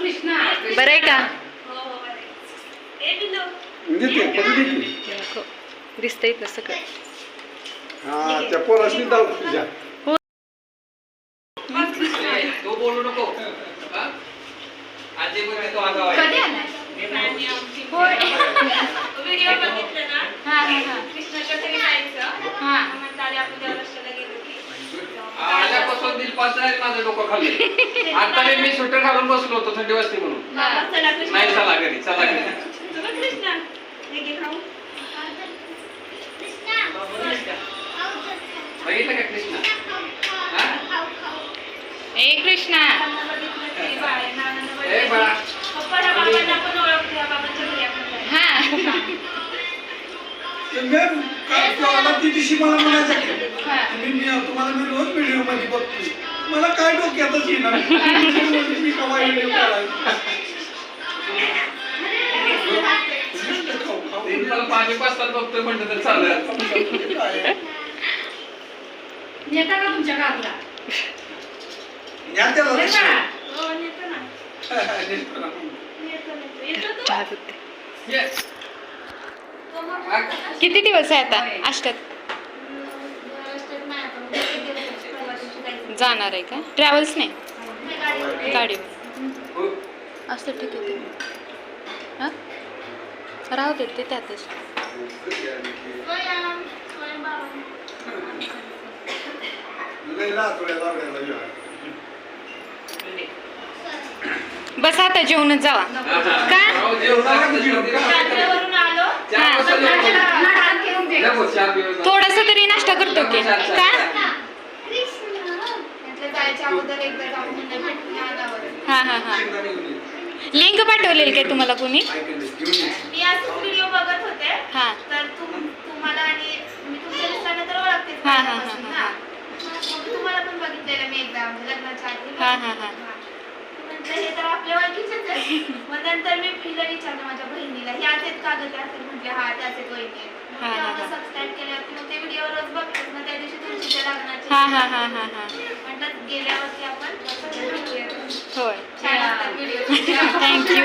बरं आहे का? दिसतंय ना सगळं. बोलू नको. व्हिडिओ बघितलं ना. कृष्णाच्या घरी जायचं. म्हणताले आपण देवदर्शनाला गेलो की आल्यापासून दिलपास आहे माझं डोकं खाली. आता मी स्वेटर घालून बसलो होतो थंडी वाजते म्हणून. नाही चला घरी चला घरी. कृष्णा हे घे खाऊ. बघितलं का कृष्णा? ए कृष्णा ए बाळा हा तुम्हाला मी रोज व्हिडिओ मध्ये बघतो. मला काय डोक्यातच येणार मी कवा व्हिडिओ मला पाणी पाचतात बघतोय म्हणलं तर चालेल. नेता का तुमच्या गावाला? किती दिवस आहे आता अष्टात जाणार आहे का? ट्रॅव्हल्स नाही गाडी असं ठीक आहे ते. हां राहू देत ते त्यातच. बस आता जेवणच जावा का? थोडासा तरी नाश्ता करतो की का? हा हा हा लिंक पाठवलेली काय तुम्हाला कोणी? मी आज व्हिडिओ बघत होते. हा तर तुम्हाला आणि मी तुमच्या दिसताना तर ओळखते. हा हा हा हा तुम्हाला पण बघितलेलं मी एकदा लग्नाच्या आधी. हा हा हा म्हटलं हे तर आपल्या ओळखीचेच आहे. मग नंतर मी हिला विचारलं माझ्या बहिणीला हे असेच कागद असेल म्हटले हा त्याचे वहिनी सबस्क्राईब केल्यावरती मग ते व्हिडिओ रोज बघतात ना त्या दिवशी तुमच्या लग्नाची हा हा हा हा हा म्हणतात गेल्यावरती आपण होय छान असतात व्हिडिओ. थँक्यू.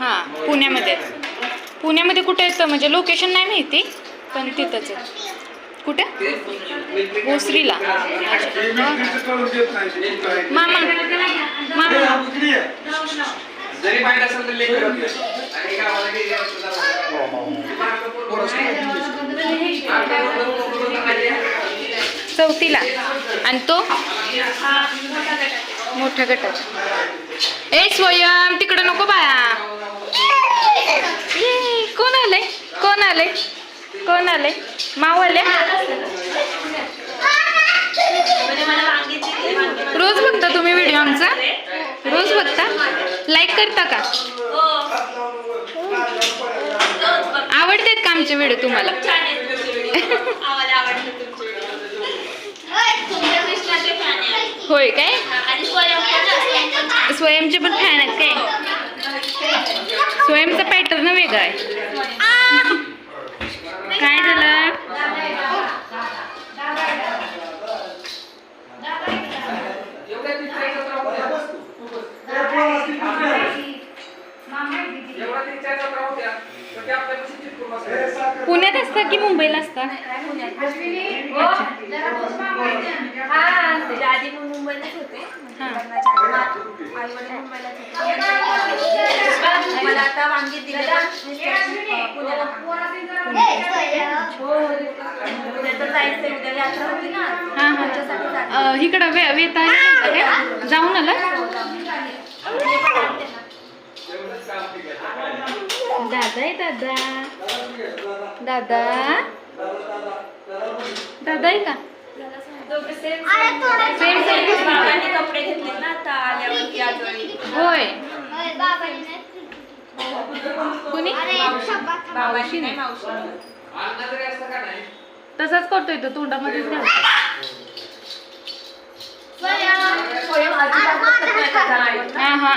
हा पुण्यामध्ये कुठे येतं म्हणजे लोकेशन नाही माहिती पण तिथंच आहे. कुठे? भोसरीला. मामा मामा जरी बाहेर असेल तर लेकर चौथीला आणि तो मोठ्या गटात. ए स्वयं तिकडं नको बाया. कोण आले कोण आले कोण आले? माऊ आले. रोज बघता तुम्ही व्हिडिओ आमचा? रोज बघता? लाईक करता का? आवडतात का आमचे व्हिडिओ तुम्हाला? होय काय? स्वयंचे पण फॅन आहेत काय? स्वयंचा पॅटर्न वेगळा आहे. काय झालं? पुण्यात असता की मुंबईला असता? आधी मुंबईलाच होते. मला आता वांगी दिले इकडं वेता जाऊन आला. दादा आहे दादा दादा दादा आहे का? कपडे घेतले ना आता आल्यावरती आजोळी. होय कुणी? मावशी नाही मावशी. तसाच करतोय तो तोंडामध्येच घाल. हा हा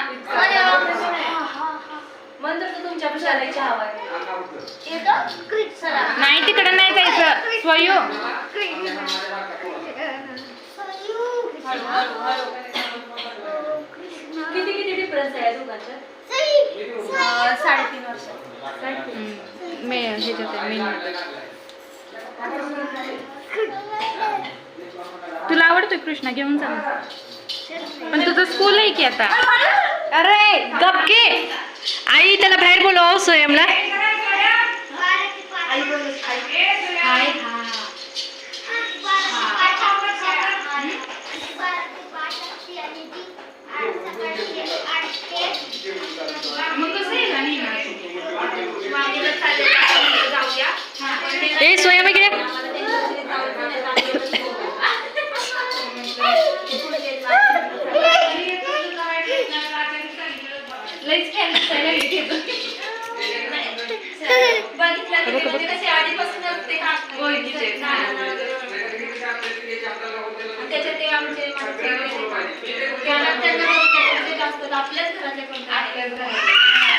नाही तिकडं नाही जायचं स्वयं. किती किती डिफरन्स आहे दोघांचा? 3.5 वर्ष. मे ह्याच्यात मेन तुला आवडतोय कृष्णा घेऊन जा पण तुझं स्कूल आहे की आता अरे गपके आई त्याला बाहेर बोलव स्वयंला ए स्वयं इकडे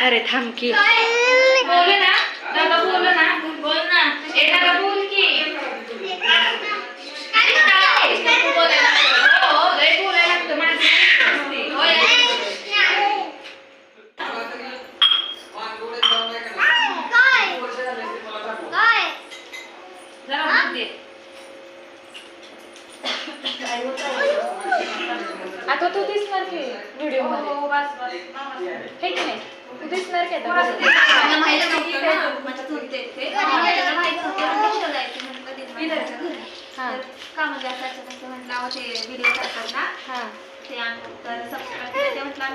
अरे थांब की बोल ना दादा बोल ना ए दादा बोल की बोलायला लागतं आता तू दिसणार की व्हिडिओ मध्ये हे की नाही तू दिसणार की आता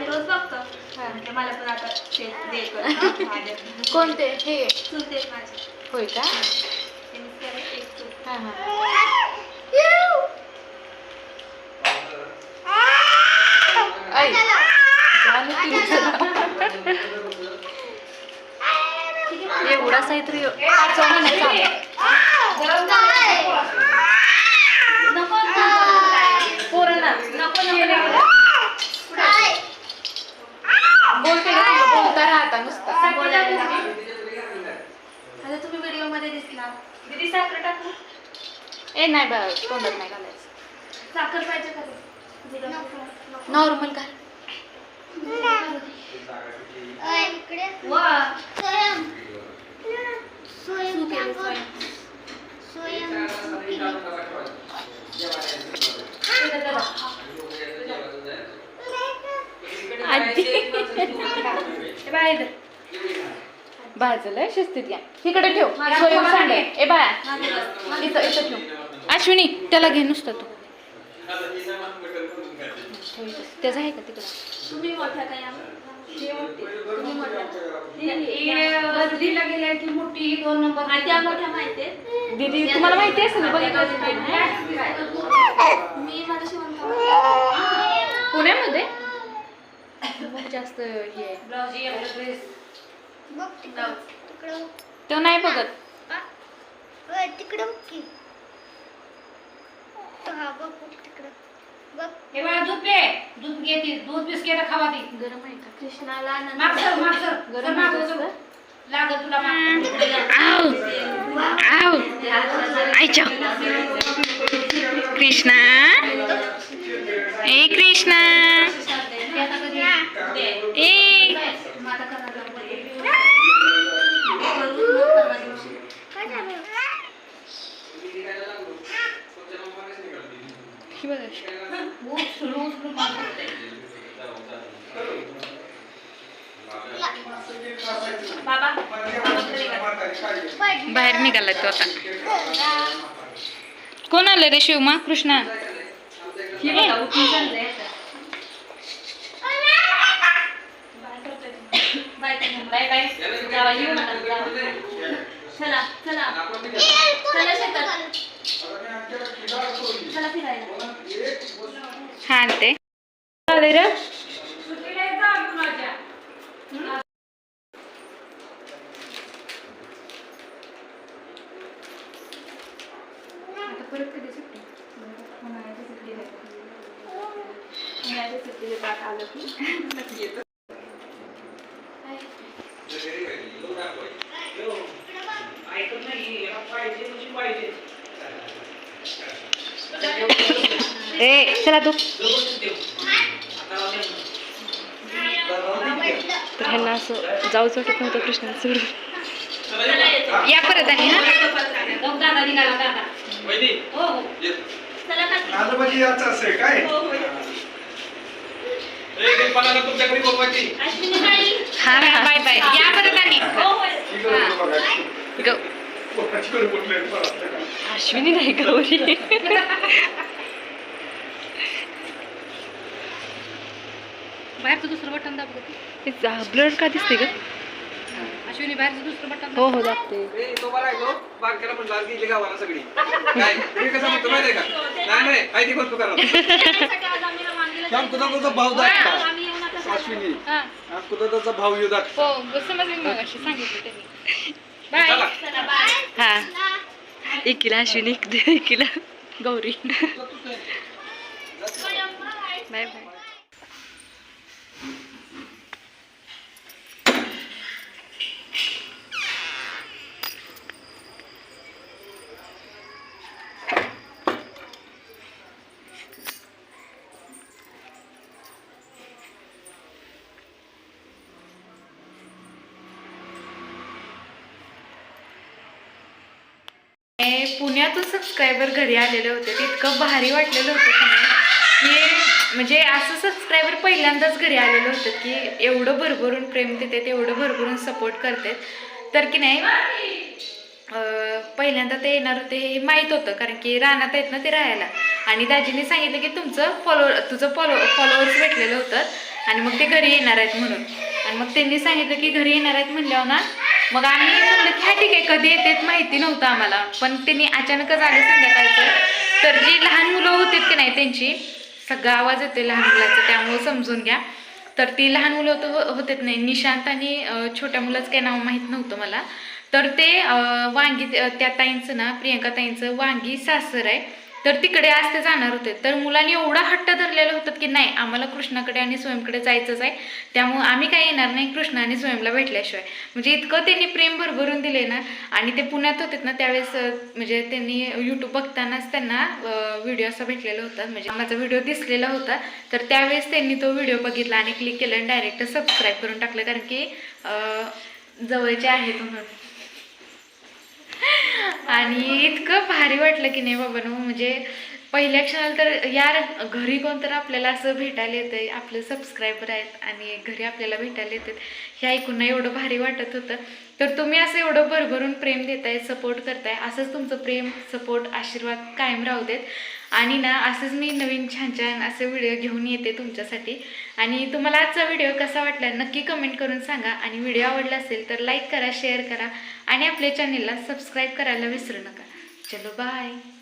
रोज बघतो मला पण आता कोणते हे चुलते माझे होय का हा आई एवढाच आहे तरी बोलता राहता नुसता आता तुम्ही व्हिडिओ मध्ये दिसला दीदी साखर टाकू ए नाही बा तोंडात नाही घालायचं साखर पाहिजे का नॉर्मल घाल भाजलंय शिस्तीत घ्या इकडे ठेव स्वयं सांड ए बाया इथं इथं ठेव अश्विनी त्याला घे नुसतं तू त्याचा आहे का तिकडं तुम्ही मोठ्या काय बदलीला गेल्या की मोठी 2 नंबर त्या मोठ्या माहिती आहेत दीदी तुम्हाला माहिती असेल ना बघितलं मी माझ्या शिवण पुण्यामध्ये खूप जास्त हे आहे ब्लाउज ड्रेस तो नाही बघत तिकडं की हा बघ तिकडं बघ हे बघा दूध पे दूध घेते दूध बिस्किट खावा ती गरम आहे का कृष्णाला मागसर गरम माग आहे का? लागत तुला माग आव आव आईच्या कृष्णा ए कृष्णा ए ही बघा बाहेर निघाला तो आता कोण आलं रे शिवमा कृष्णा बाय बाय जावा येऊ नका चला चला चला शेतात चला फिरायला हा ते आले रे आता परत कधी सुट्टी आलं की ए चला तू तर ह्यांना असं जाऊच वाटत नव्हतं कृष्णाला सोडून या परत आणि हा दादा निघाला दादा हो हो चला काकी. आजोबाजी याचं असेल काय तुमच्या घरी बोलवायची अश्विनी ताई. हा बाय बाय या परत आणि हो हो गौ अश्विनी नाही गौरी बाहेरचं दुसरं बटन दाब ब्लड का दिसते का अश्विनी बाहेरचं दुसरं बटन हो हो दाबते तो बरा आहे तो बारक्याला म्हणला गेली गावाला सगळी काय हे कसं म्हणतो माहिती आहे का नाही काय ती करतो करा श्याम तुझा भाऊ दाखवा अश्विनी हा कुदादाचा भाऊ येऊ दाखवा हो समजले मग अशी सांगितलं त्यांनी बाय चला. चला बाय. हा एकीला अश्विनी एकीला गौरी बाय बाय पुण्यातून सबस्क्रायबर घरी आलेले होते ते इतकं भारी वाटलेलं होतं की म्हणजे असं सबस्क्रायबर पहिल्यांदाच घरी आलेलं होतं की एवढं भरभरून प्रेम देतात एवढं भरभरून सपोर्ट करतात तर की नाही पहिल्यांदा ते येणार होते हे माहीत होतं कारण की रानात आहेत ना ते राहायला आणि दाजीने सांगितलं की तुझं फॉलोअर्स भेटलेलं होतं आणि मग ते घरी येणार आहेत म्हणून आणि मग त्यांनी सांगितलं की घरी येणार आहेत म्हणल्यावर ना मग आम्ही म्हणलं की हा ठीक आहे कधी येतात माहिती नव्हतं आम्हाला पण त्यांनी अचानकच आले संध्याकाळचं तर जी लहान मुलं होती की नाही त्यांची सगळा आवाज येते लहान मुलाचा त्यामुळं समजून घ्या तर ती लहान मुलं होते नाही निशांत आणि छोट्या मुलाचं काही नाव माहीत नव्हतं मला तर ते वांगी त्या ताईंचं ना प्रियंका ताईंचं वांगी सासर आहे तर तिकडे आज ते जाणार होते तर मुलांनी एवढा हट्ट धरलेलं होतं की नाही आम्हाला कृष्णाकडे आणि स्वयंकडे जायचंच आहे त्यामुळं आम्ही काही येणार नाही कृष्णा आणि स्वयंला भेटल्याशिवाय म्हणजे इतकं त्यांनी प्रेम भरभरून दिले ना आणि ते पुण्यात होते ना त्यावेळेस म्हणजे त्यांनी यूट्यूब बघतानाच त्यांना व्हिडिओ असा भेटलेला होता म्हणजे माझा व्हिडिओ दिसलेला होता तर त्यावेळेस त्यांनी तो व्हिडिओ बघितला आणि क्लिक केलं आणि डायरेक्ट सबस्क्राईब करून टाकलं कारण की जवळचे आहेत म्हणून आणि इतकं भारी वाटलं की नाही बाबांनो म्हणजे पहिल्या क्षणाला तर यार घरी कोण तर आपल्याला असं भेटायला येतं आपले सबस्क्रायबर आहेत आणि घरी आपल्याला भेटायला येतात हे ऐकून ना एवढं भारी वाटत होतं तर तुम्ही असं एवढं भरभरून प्रेम देताय सपोर्ट करताय असंच तुमचं प्रेम सपोर्ट आशीर्वाद कायम राहू देत आणि ना असंच मी नवीन छान छान असे व्हिडिओ घेऊन येते तुमच्यासाठी आणि तुम्हाला आजचा व्हिडिओ कसा वाटला नक्की कमेंट करून सांगा आणि व्हिडिओ आवडला असेल तर लाईक करा शेअर करा आणि आपल्या चॅनेलला सबस्क्राईब करायला विसरू नका चलो बाय.